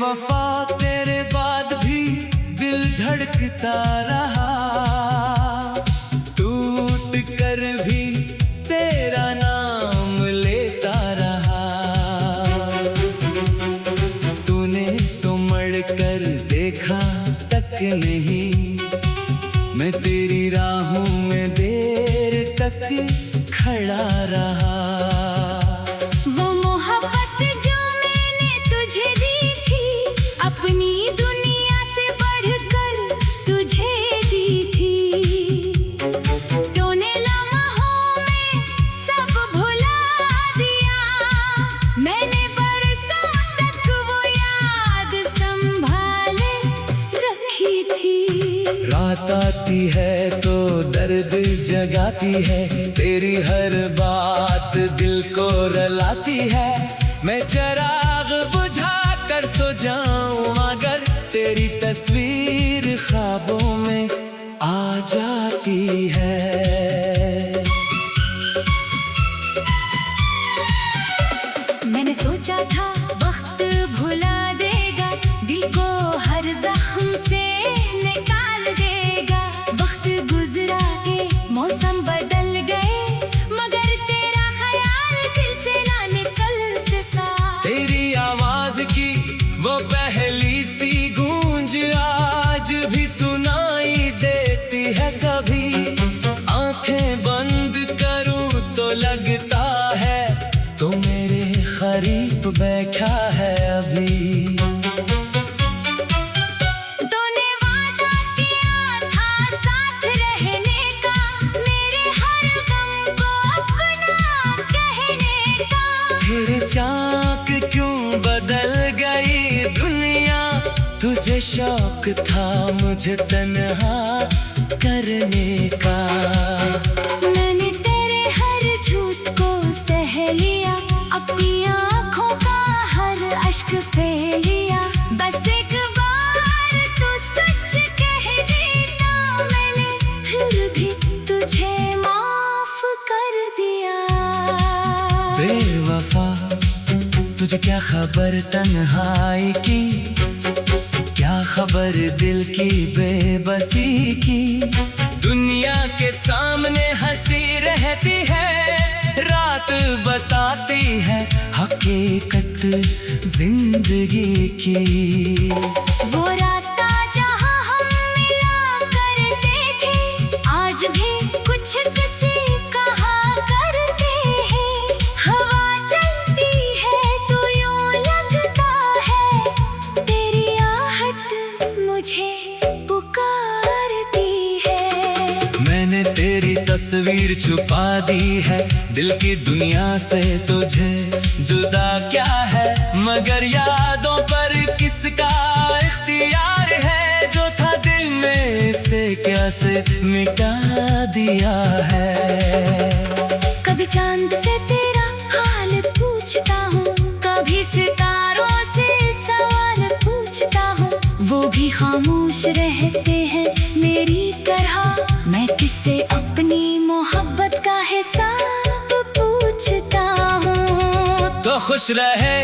बेवफा तेरे बाद भी दिल धड़कता रहा, टूट कर भी तेरा नाम लेता रहा। तूने तो मड़ कर देखा तक नहीं, मैं तेरी राहों में देर तक खड़ा रहा। वो मोहब्बत जो मैंने तुझे दी थी, अपनी दुनिया से बढ़कर तुझे दी थी। तूने लम्हों में सब भुला दिया, मैंने बरसों तक वो याद संभाले रखी थी। रात आती है तो दर्द जगाती है, तेरी हर बात दिल को रुलाती है। मैं चिराग बुझा कर सो जाऊं मगर तेरी तस्वीर ख्वाबों में आ जाती है। मैंने सोचा था वक्त भुला देगा, दिल को हर जख्म से निकाल देगा। वक्त गुजरा के मौसम बदल गए, मगर तेरा ख्याल दिल से ना निकल से सा। तेरी आवाज की वो पहली सी गूंज आज भी सुनाई देती है। कभी आंखें बंद करूं तो लगता है तो मेरे करीब बैठा है अभी। तूने वादा किया था साथ रहने का, मेरे हर गम को अपना कहने का। फिर चाक क्यों बदल गई दुनिया, तुझे शौक था मुझे तन्हा करने का। मैंने तेरे हर झूठ को सह लिया, अपनी आँखों का हर अश्क पे लिया। बस एक बार तू सच कह देना, मैंने फिर भी तुझे माफ कर दिया। बेवफा तुझे क्या खबर तन्हाई की, क्या खबर दिल की बेबसी की। दुनिया के सामने हंसी रहती है, रात बताती है हकीकत जिंदगी की। वो रास्ता जहाँ हम मिला करते थे, आज भी कुछ किसी कहा करते हैं। हवा चलती है तो यूं लगता है, तेरी आहट मुझे पुकारती है। मैंने तेरी तस्वीर छुपा दी है, दिल की दुनिया से तुझे जुदा क्या है। मगर यादों पर किसका इख्तियार है, जो था दिल में से कैसे मिटा दिया है। कभी चांद से तेरा हाल पूछता हूँ, कभी सितारों से सवाल पूछता हूँ। वो भी खामोश रहते हैं मेरी तरह, मैं किससे अपनी मोहब्बत का हिसाब पूछता हूँ। तो खुश रहे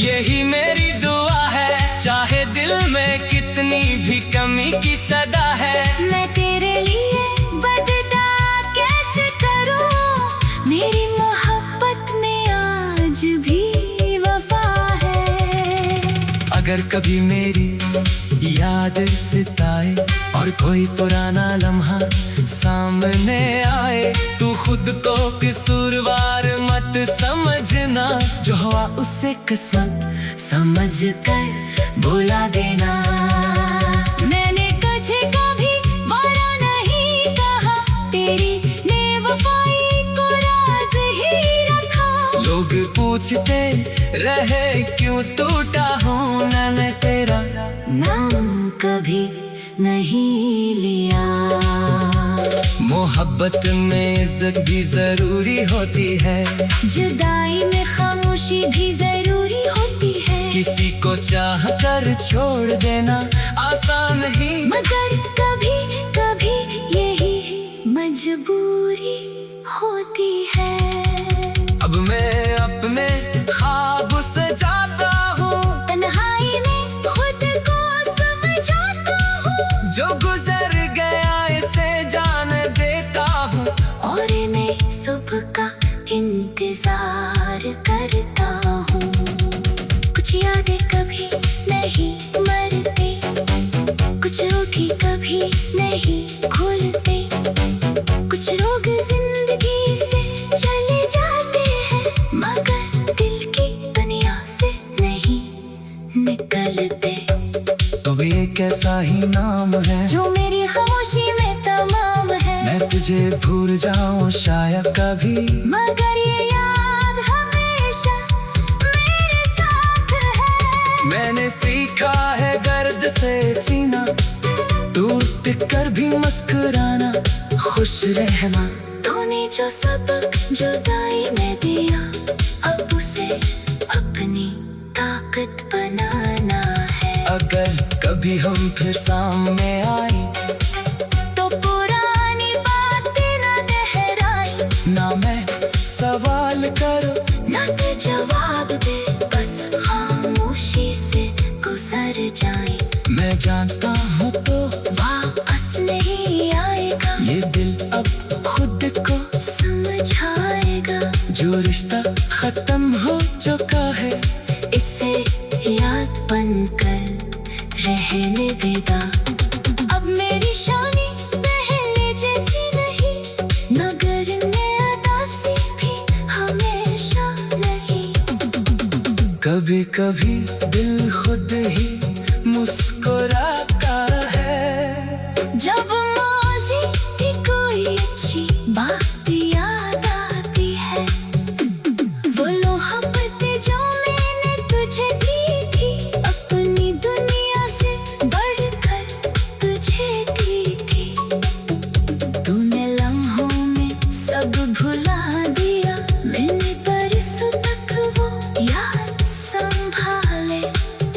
यही मेरी दुआ है, चाहे दिल में कितनी भी कमी की सदा है। मैं तेरे लिए बददा कैसे करूँ, मेरी मोहब्बत में आज भी वफा है। अगर कभी मेरी याद सताए और कोई पुराना लम्हा सामने आए, तू खुद को कसूरवार मत समझना, जो हुआ उसे किस्मत समझ कर भुला देना। मैंने तुझे कभी बुरा नहीं कहा, तेरी बेवफाई को राज ही रखा। लोग पूछते रहे क्यों टूटा हूँ, मैंने तेरा नाम कभी नहीं लिया। मोहब्बत में इज्जत भी जरूरी होती है, जुदाई में खामोशी भी जरूरी होती है। किसी को चाह कर छोड़ देना आसान नहीं, मगर कभी कभी यही मजबूरी होती है। अब मैं अपने ख्वाब से जाता हूँ, तन्हाई में चलते। तो भी एक ऐसा ही नाम है जो मेरी खामोशी में तमाम है। मैं तुझे भूल जाऊं शायद कभी, मगर ये याद हमेशा मेरे साथ है। मैंने सीखा है दर्द से जीना, दूर टिककर भी मुस्कुराना, खुश रहना। तूने जो सबक जुदाई में दिया, अब उसे अपनी ताकत बनाना है। अगर कभी हम फिर सामने आए, तो पुरानी बातें ना दोहराई। ना मैं सवाल करो ना तू जवाब दे, बस खामोशी से गुजर जाए। मैं जानता हूँ तो वापस नहीं आएगा, ये दिल अब खुद को समझाएगा। जो रिश्ता खत्म हो चुका है, इसे याद बनकर रहने देगा। अब मेरी शानी पहले जैसी नहीं, मगर मैं उदासी भी हमेशा नहीं। कभी कभी दिल खुद ही मुस्कुराता है। जब माज़ी की कोई अच्छी बात याद आती है, वो मोहब्बतें जो मैंने तुझे दी थी, अपनी दुनिया से बढ़कर तुझे दी थी। तूने लम्हों में सब भुला दिया, मैंने बरसों तक वो याद संभाले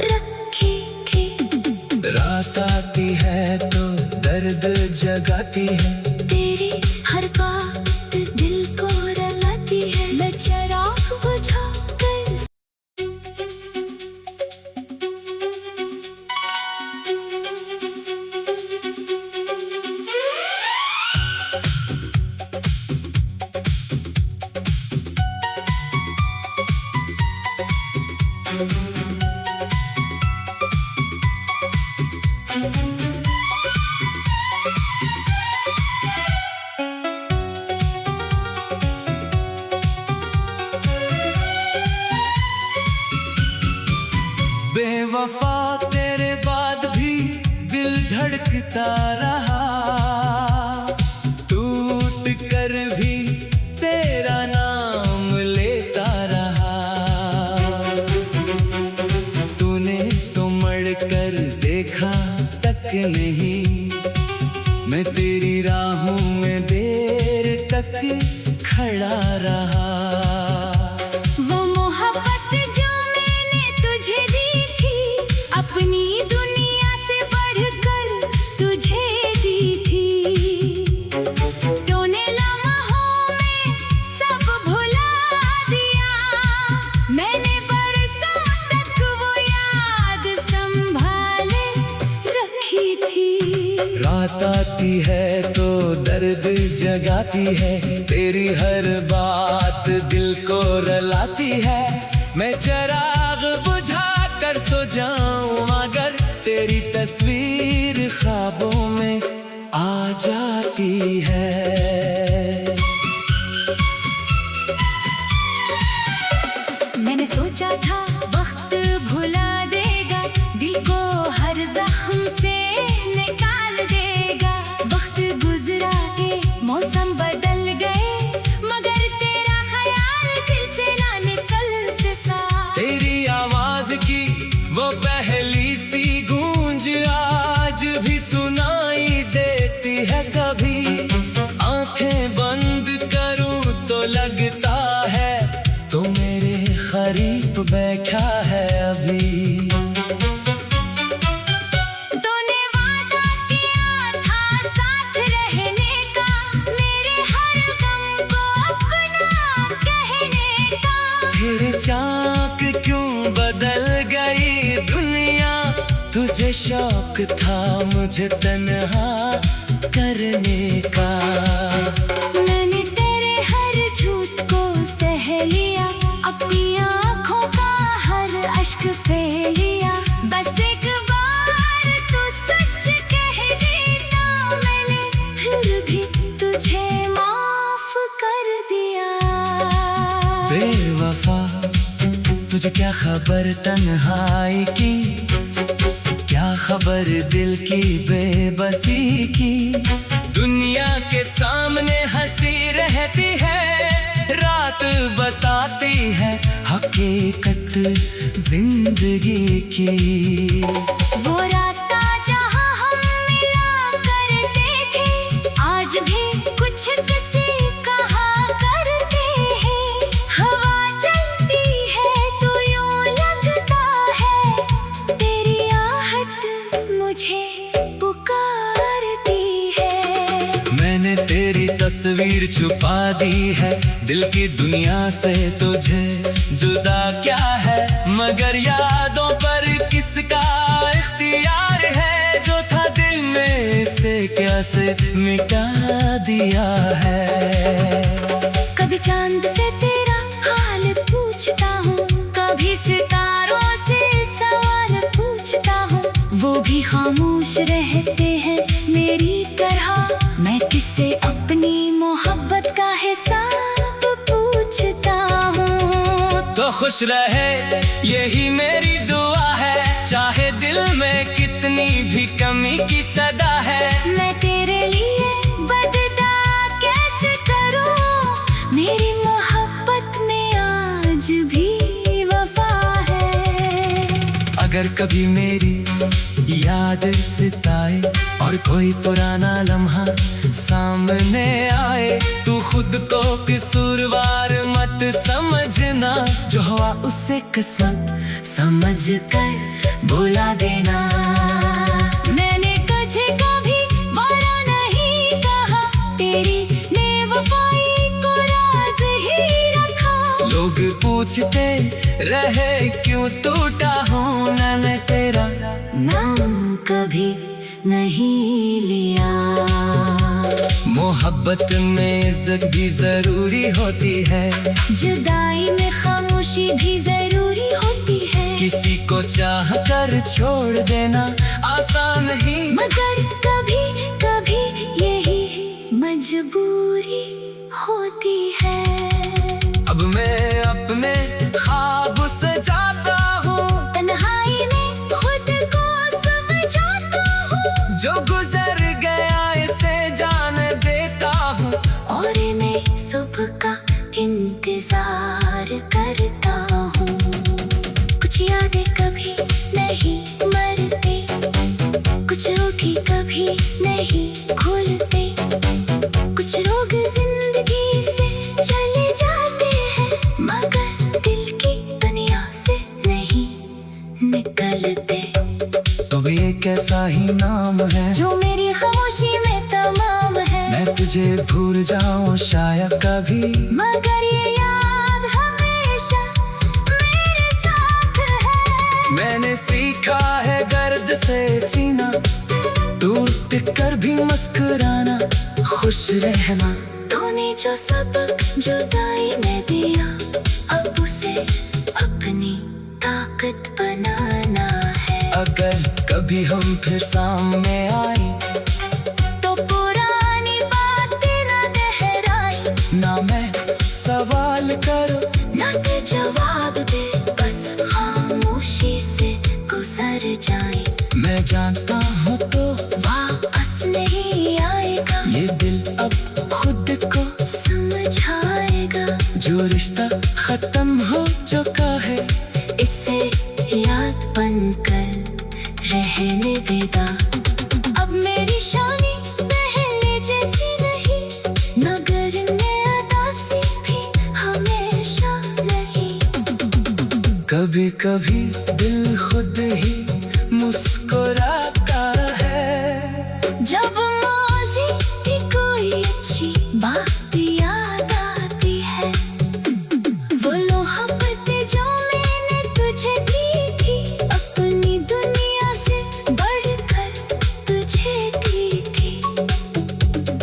रखी थी। रात आती है तो दर्द जगाती है, तेरी हर बात दिल को रुलाती है। मैं चिराग बुझा कर बेवफा तेरे बाद भी दिल धड़कता रहा, टूट कर भी तेरा नाम लेता रहा। तूने तो मड़ कर देखा तक नहीं, मैं तेरी राहों में देर तक खड़ा रहा। वो मोहब्बत जो मैंने तुझे दी थी, अपनी दुनिया से बढ़कर तुझे दी थी। तूने लम्हों में सब भुला दिया, मैंने बरसों तक वो याद संभाले रखी थी। रात आती है तो दर्द जगाती है, तेरी हर बात दिल को रुलाती है। मैं चिराग बुझा कर सो जाऊं, मगर तेरी तस्वीर ख्वाबों में आ जाती है। मैंने सोचा था वक्त भुला देगा, दिल को हर जख्म से निकाल देगा। वक्त गुजरा के मौसम बदल गए, मगर तेरा ख्याल दिल से ना निकल से सा। तेरी आवाज की वो पहली सी गूंज आज भी सुनाई देती है। कभी आंखें बंद करूं तो लगता है तो मेरे करीब बैठा है अभी। तूने वादा किया था साथ रहने का, मेरे हर गम को अपना कहने का। फिर चाक क्यों बदल गई दुनिया, तुझे शौक था मुझे तन्हा करने का। मैंने तेरे हर झूठ को सह लिया, अपनी आँखों का हर अश्क पे लिया। बस एक बार तू सच कह देना, मैंने फिर भी तुझे माफ कर दिया। बेवफा तुझे क्या खबर तन्हाई की, खबर दिल की बेबसी की। दुनिया के सामने हंसी रहती है, रात बताती है हकीकत जिंदगी की। वो रास्ता जहाँ हम मिला करते थे, आज भी कुछ किसी कहा करते हैं। हवा चलती है तो यूं लगता है, तेरी आहट मुझे पुकारती है। मैंने तेरी तस्वीर छुपा दी है, दिल की दुनिया से तुझे जुदा क्या है। मगर यादों पर किसका इख्तियार है, जो था दिल में से कैसे मिटा दिया है। कभी चांद से तेरा हाल पूछता हूँ, कभी सितारों से सवाल पूछता हूँ, वो भी खामोश रहते हैं मेरी तरह। मैं किससे अपनी मोहब्बत का हिसाब पूछता हूँ। तो खुश रहे यही मेरी दुआ है, चाहे दिल में कितनी भी कमी की सदा है। मैं तेरे लिए बददा कैसे करूं, मेरी मोहब्बत में आज भी वफा है। अगर कभी मेरी याद सताए और कोई पुराना लम्हा सामने आए, तू खुद को कसूरवार मत समझना, जो हुआ उसे किस्मत समझ कर भुला देना। मैंने तुझे कभी बुरा नहीं कहा, तेरी बेवफाई को राज ही रखा। लोग पूछते रहे क्यों टूटा हूँ, मैंने तेरा नाम कभी नहीं लिया। मोहब्बत में इज्जत भी जरूरी होती है, जुदाई में खामोशी भी जरूरी होती है। किसी को चाह कर छोड़ देना आसान नहीं, मगर कभी कभी यही मजबूरी होती है। अब मैं अपने ख्वाब सजाता हूँ, तन्हाई में खुद को समझाता हूँ, जो गुजर गया इसे जान देता हूँ। और मैं सुबह का इंतजार करता हूँ। कुछ यादें कभी नहीं मरते, कुछ रोग कभी नहीं खुलते, कुछ रोग जिंदगी से चले जाते हैं, मगर दिल की दुनिया से नहीं निकलते। तो ये कैसा ही नाम है जो मेरी खामोशी में तमाम है। मैं तुझे भूल जाऊं शायद कभी, मगर ये याद हमेशा मेरे साथ है। मैंने सीखा है दर्द से जीना, टूट कर भी मुस्कुराना, खुश रहना। तूने जो सबक जुदाई में दिया, अब उसे अपनी ताकत बनाना है। अगर कभी हम फिर सामने आए, तो पुरानी बातें ना दोहराई, ना मैं सवाल करो ना तो जवाब दे, बस खामोशी से गुजर जाए। मैं जानता हूँ तो वापस नहीं आएगा, ये दिल अब खुद को समझाएगा। जो रिश्ता खत्म हो चुका है, इसे याद बनकर रहने देगा। अब मेरी शानी पहले जैसी नहीं, मगर मैं उदासी भी हमेशा नहीं। कभी कभी दिल खुद ही मुस्कुराता है। जब माज़ी की कोई अच्छी बात याद आती है, वो मोहब्बत जो मैंने तुझे दी थी, अपनी दुनिया से बढ़कर तुझे दी थी।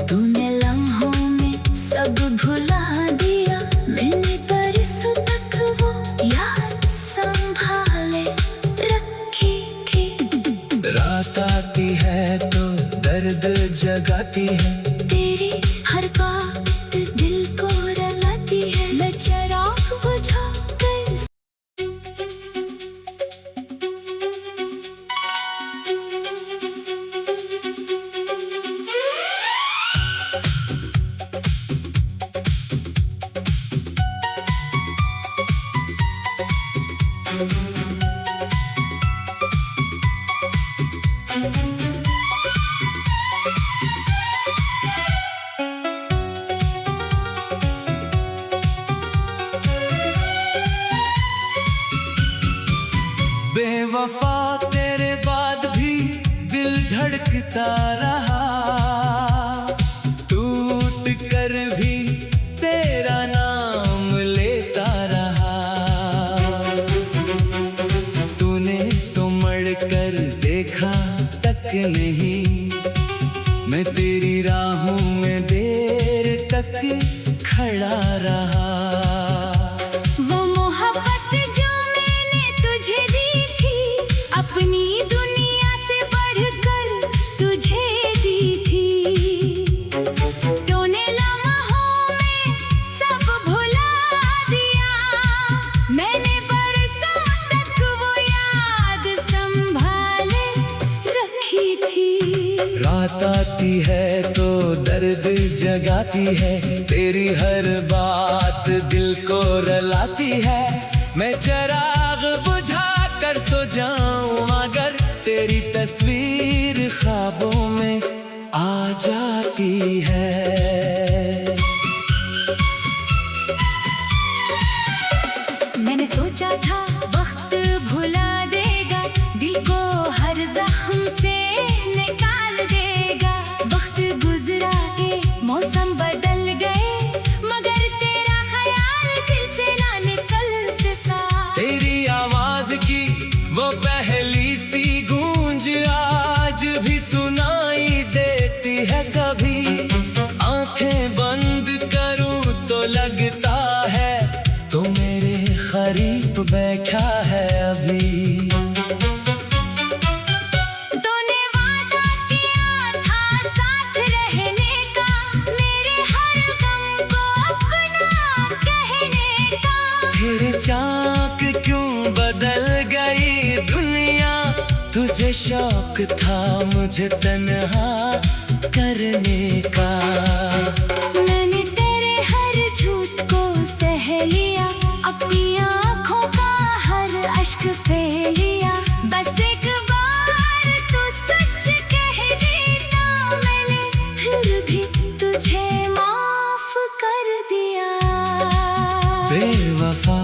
तूने लम्हों में सब भुला दिया, मैंने बरसों तक वो याद संभाले रखी थी। रात आती है तो दर्द जगाती है, तेरी हर बात दिल को रुलाती है। मैं चिराग बुझा कर बेवफा तेरे बाद भी दिल धड़कता रहा, टूट कर भी तेरा नाम लेता रहा। तूने तो मड़ कर देखा तक नहीं, मैं तेरी राहों में देर तक खड़ा रहा। वो मोहब्बत जो मैंने तुझे दी थी, अपनी दुनिया से बढ़कर तुझे दी थी। तूने लम्हों में सब भुला दिया, मैंने बरसों तक वो याद संभाले रखी थी। रात आती है तो दर्द जगाती है, तेरी हर बात दिल को रुलाती है। मैं चिराग बुझा कर सो जाऊं मगर तेरी तस्वीर ख्वाबों में आ जाती है। मैंने सोचा था वक्त भुला देगा, दिल को हर जख्म से निकाल देगा। वक्त गुजरा के मौसम बदल गए, मगर तेरा ख्याल दिल से ना निकल से सा। तेरी आवाज की वो पहली सी गूंज आज भी सुनाई देती है। कभी आंखें बंद करूं तो लगता है तो मेरे करीब बैठा है अभी। तूने वादा किया था साथ रहने का, मेरे हर गम को अपना कहने का। फिर चाक क्यों बदल गई दुनिया, तुझे शौक था मुझे तन्हा करने का। मैंने तेरे हर झूठ को सह लिया, अपनी आँखों का हर अश्क पे लिया। बस एक बार तो सच कह देना, मैंने फिर भी तुझे माफ कर दिया। बेवफा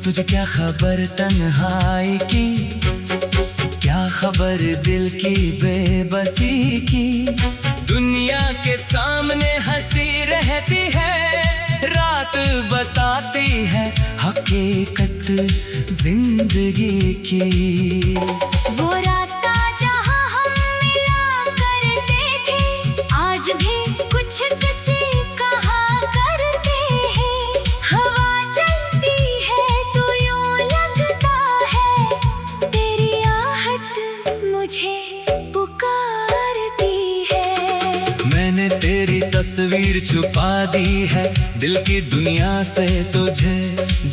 तुझे क्या खबर तन्हाई की, क्या खबर दिल की बेबसी की। दुनिया के सामने हंसी रहती है, रात बताती है हकीकत जिंदगी की। वो रास्ता जहाँ हम मिला करते थे, आज भी कुछ किसी कहा करते हैं। हवा चलती है तो यूं लगता है, तेरी आहट मुझे पुकारती है। मैंने तेरी तस्वीर छुपा दी है, दिल की दुनिया से तुझे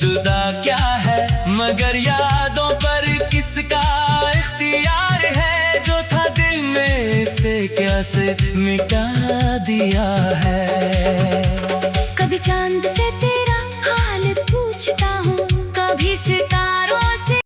जुदा क्या है। मगर यादों पर किसका इख्तियार है, जो था दिल में से कैसे मिटा दिया है। कभी चांद से तेरा